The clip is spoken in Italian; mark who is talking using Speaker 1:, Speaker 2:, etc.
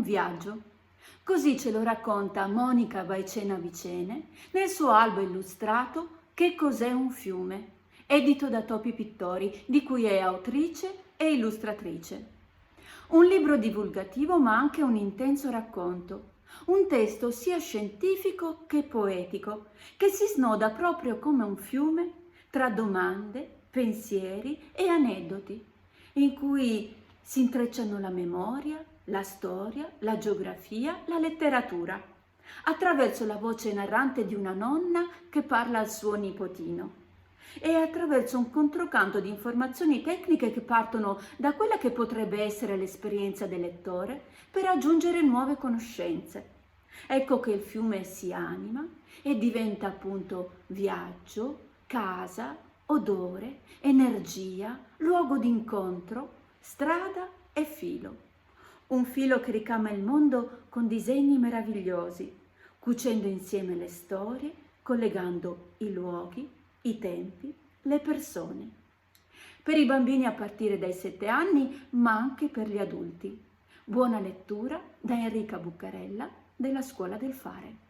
Speaker 1: viaggio. Così ce lo racconta Monica Vaicena Vicene nel suo albo illustrato Che cos'è un fiume, edito da Topi Pittori, di cui è autrice e illustratrice. Un libro divulgativo ma anche un intenso racconto, un testo sia scientifico che poetico, che si snoda proprio come un fiume tra domande, pensieri e aneddoti, in cui si intrecciano la memoria, la storia, la geografia, la letteratura, attraverso la voce narrante di una nonna che parla al suo nipotino e attraverso un controcanto di informazioni tecniche che partono da quella che potrebbe essere l'esperienza del lettore per aggiungere nuove conoscenze. Ecco che il fiume si anima e diventa appunto viaggio, casa, odore, energia, luogo d'incontro, strada e filo. Un filo che ricama il mondo con disegni meravigliosi, cucendo insieme le storie, collegando i luoghi, i tempi, le persone. Per i bambini a partire dai 7 anni, ma anche per gli adulti. Buona lettura da Enrica Buccarella della Scuola del Fare.